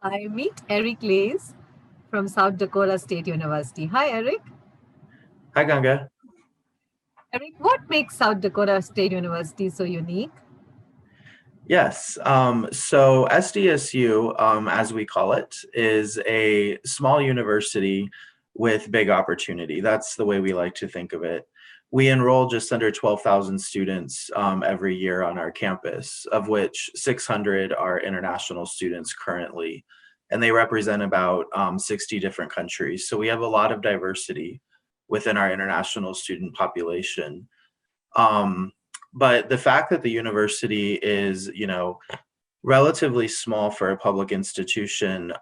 I meet Eric Lays from South Dakota State University. Hi, Eric. Hi, Ganga. Eric, what makes South Dakota State University so unique? Yes. So SDSU, as we call it, is a small university with big opportunity. That's the way we like to think of it. We enroll just under 12,000 students every year on our campus, of which 600 are international students currently, and they represent about 60 different countries. So we have a lot of diversity within our international student population. Um, but the fact that the university is, relatively small for a public institution,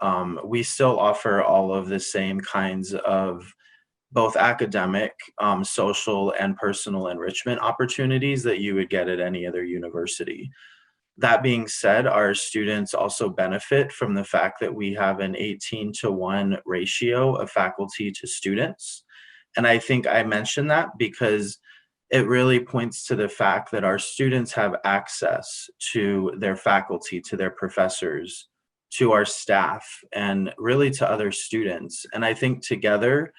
we still offer all of the same kinds of both academic, social, and personal enrichment opportunities that you would get at any other university. That being said, our students also benefit from the fact that we have an 18-to-1 ratio of faculty to students. And I think I mentioned that because it really points to the fact that our students have access to their faculty, to their professors, to our staff, and really to other students. And I think together,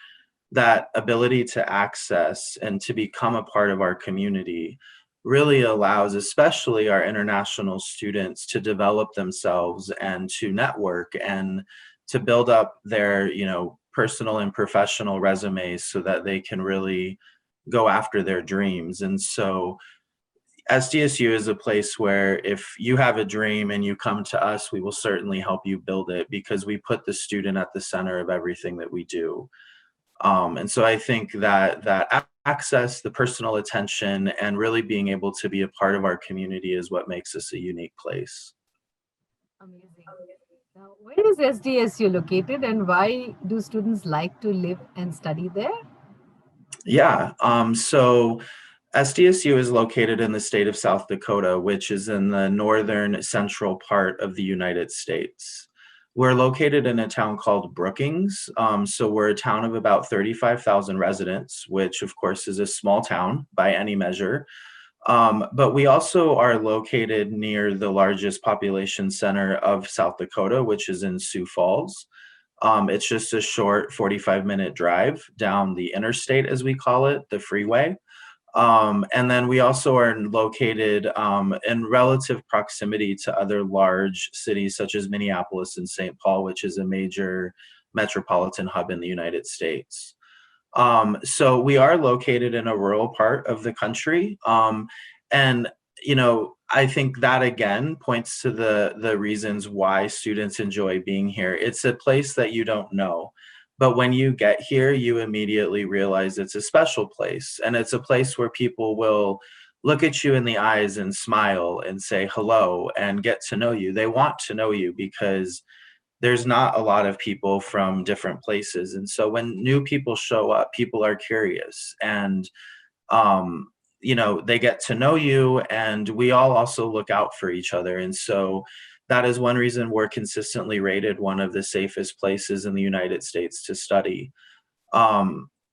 that ability to access and to become a part of our community really allows especially our international students to develop themselves and to network and to build up their personal and professional resumes so that they can really go after their dreams. And so SDSU is a place where if you have a dream and you come to us, we will certainly help you build it because we put the student at the center of everything that we do. And so I think that access, the personal attention, and really being able to be a part of our community is what makes us a unique place. Amazing. Now, where is SDSU located and why do students like to live and study there? Yeah. So SDSU is located in the state of South Dakota, which is in the northern central part of the United States. We're located in a town called Brookings. So we're a town of about 35,000 residents, which of course is a small town by any measure. But we also are located near the largest population center of South Dakota, which is in Sioux Falls. It's just a short 45-minute drive down the interstate, as we call it, the freeway. And then we also are located in relative proximity to other large cities such as Minneapolis and St. Paul, which is a major metropolitan hub in the United States. So we are located in a rural part of the country. And, I think that again points to the reasons why students enjoy being here. It's a place that you don't know. But when you get here, you immediately realize it's a special place. And it's a place where people will look at you in the eyes and smile and say hello and get to know you. They want to know you because there's not a lot of people from different places. And so when new people show up, people are curious and, they get to know you, and we all also look out for each other. And so that is one reason we're consistently rated one of the safest places in the United States to study.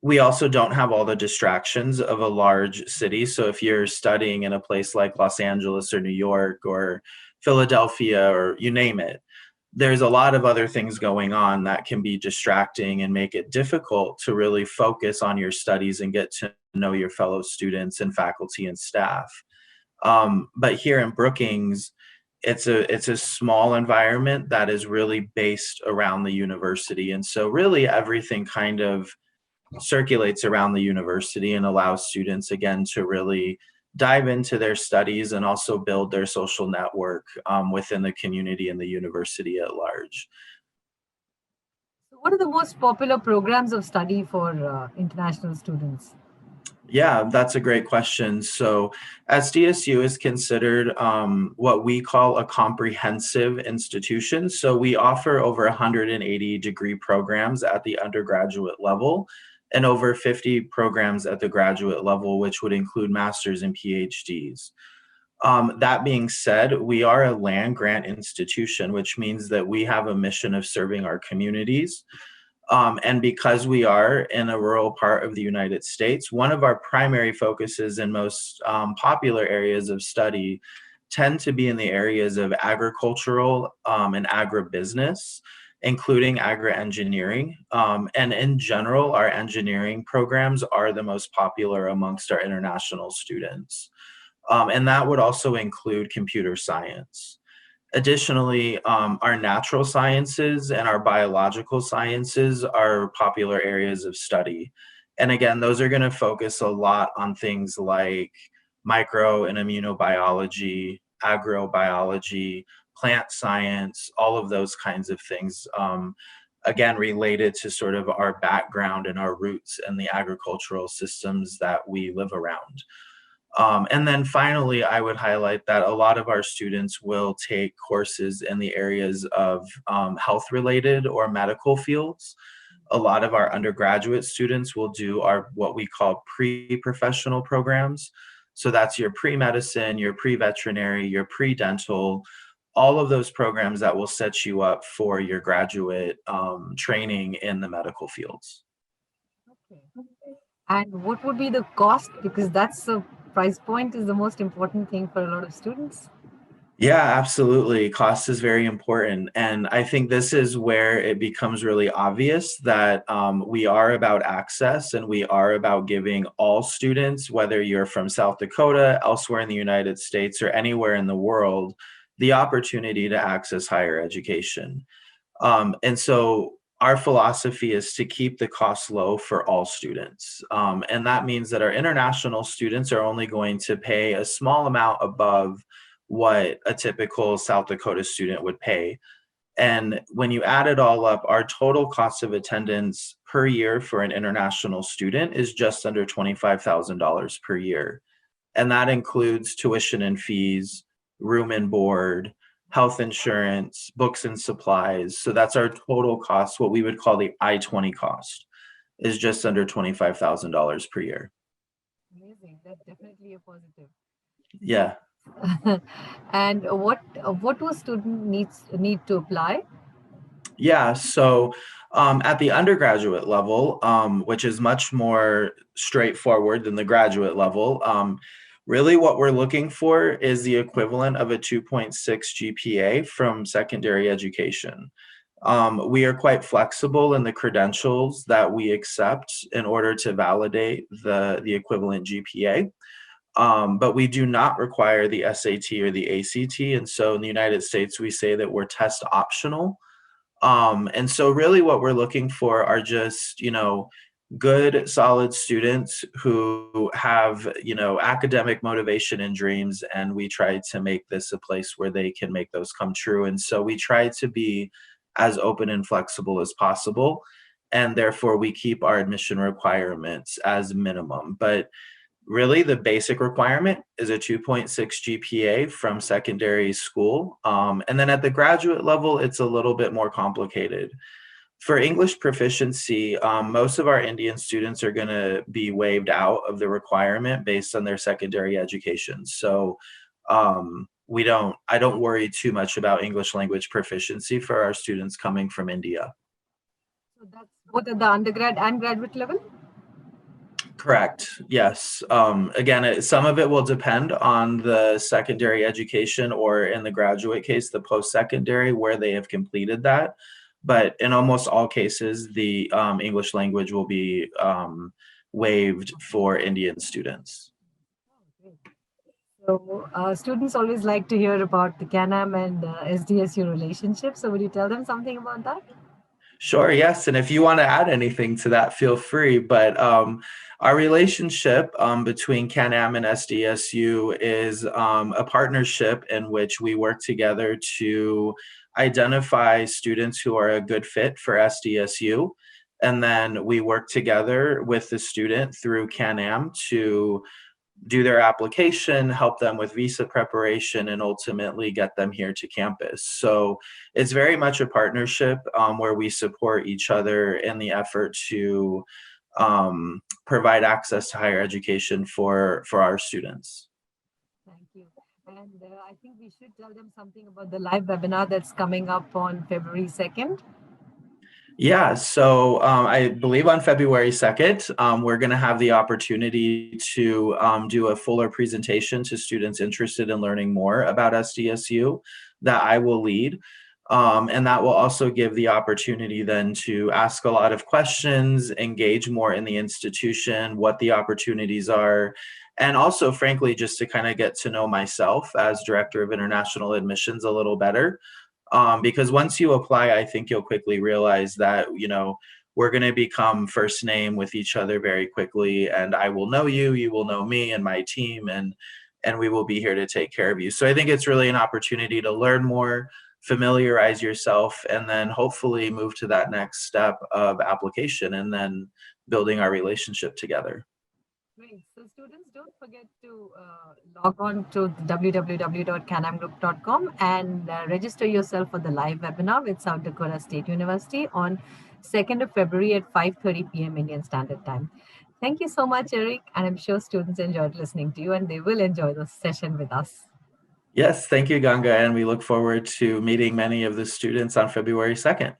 We also don't have all the distractions of a large city. So if you're studying in a place like Los Angeles or New York or Philadelphia or you name it, there's a lot of other things going on that can be distracting and make it difficult to really focus on your studies and get to know your fellow students and faculty and staff. But here in Brookings, it's a small environment that is really based around the university. And so really everything kind of circulates around the university and allows students again to really dive into their studies and also build their social network within the community and the university at large. So, what are the most popular programs of study for international students? Yeah, that's a great question. So SDSU is considered what we call a comprehensive institution. So we offer over 180 degree programs at the undergraduate level and over 50 programs at the graduate level, which would include masters and PhDs. That being said, we are a land grant institution, which means that we have a mission of serving our communities. And because we are in a rural part of the United States, one of our primary focuses and most popular areas of study tend to be in the areas of agricultural and agribusiness, including agri-engineering. And in general, our engineering programs are the most popular amongst our international students. And that would also include computer science. Additionally, our natural sciences and our biological sciences are popular areas of study. And again, those are going to focus a lot on things like micro and immunobiology, agrobiology, plant science, all of those kinds of things. Again, related to sort of our background and our roots and the agricultural systems that we live around. And then finally, I would highlight that a lot of our students will take courses in the areas of health related or medical fields. A lot of our undergraduate students will do our what we call pre-professional programs. So that's your pre-medicine, your pre-veterinary, your pre-dental, all of those programs that will set you up for your graduate training in the medical fields. Okay. And what would be the cost? Because that's the price point is the most important thing for a lot of students. Yeah, absolutely. Cost is very important. And I think this is where it becomes really obvious that we are about access and we are about giving all students, whether you're from South Dakota, elsewhere in the United States, or anywhere in the world, the opportunity to access higher education. And so our philosophy is to keep the costs low for all students. And that means that our international students are only going to pay a small amount above what a typical South Dakota student would pay. And when you add it all up, our total cost of attendance per year for an international student is just under $25,000 per year. And that includes tuition and fees, room and board, health insurance, books and supplies. So that's our total cost, what we would call the I-20 cost, is just under $25,000 per year. Amazing. That's definitely a positive. Yeah. And what do a student need to apply? Yeah, so at the undergraduate level, which is much more straightforward than the graduate level, really what we're looking for is the equivalent of a 2.6 GPA from secondary education. We are quite flexible in the credentials that we accept in order to validate the equivalent GPA. But we do not require the SAT or the ACT. And so in the United States, we say that we're test optional. And so really what we're looking for are just, good, solid students who have, academic motivation and dreams. And we try to make this a place where they can make those come true. And so we try to be as open and flexible as possible. And therefore we keep our admission requirements as minimum. But really, the basic requirement is a 2.6 GPA from secondary school. And then at the graduate level, it's a little bit more complicated. For English proficiency, most of our Indian students are going to be waived out of the requirement based on their secondary education. So I don't worry too much about English language proficiency for our students coming from India. So that's both at the undergrad and graduate level? Correct. Yes. Again, some of it will depend on the secondary education or in the graduate case, the post-secondary where they have completed that. But in almost all cases, the English language will be waived for Indian students. Oh, great. So students always like to hear about the Canam and SDSU relationship. So would you tell them something about that? Sure, yes. And if you want to add anything to that, feel free. But our relationship between Canam and SDSU is a partnership in which we work together to identify students who are a good fit for SDSU. And then we work together with the student through Canam to do their application, help them with visa preparation, and ultimately get them here to campus. So it's very much a partnership where we support each other in the effort to provide access to higher education for our students. Thank you. And I think we should tell them something about the live webinar that's coming up on February 2nd. Yeah, so I believe on February 2nd, we're going to have the opportunity to do a fuller presentation to students interested in learning more about SDSU that I will lead. And that will also give the opportunity then to ask a lot of questions, engage more in the institution, what the opportunities are, and also, frankly, just to kind of get to know myself as Director of International Admissions a little better. Because once you apply, I think you'll quickly realize that, we're going to become first name with each other very quickly, and I will know you, you will know me and my team, and we will be here to take care of you. So I think it's really an opportunity to learn more, familiarize yourself, and then hopefully move to that next step of application and then building our relationship together. Great. So students, don't forget to log on to www.canamgroup.com and register yourself for the live webinar with South Dakota State University on 2nd of February at 5:30 p.m. Indian Standard Time. Thank you so much, Eric, and I'm sure students enjoyed listening to you and they will enjoy the session with us. Yes, thank you, Ganga, and we look forward to meeting many of the students on February 2nd.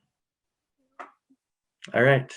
All right.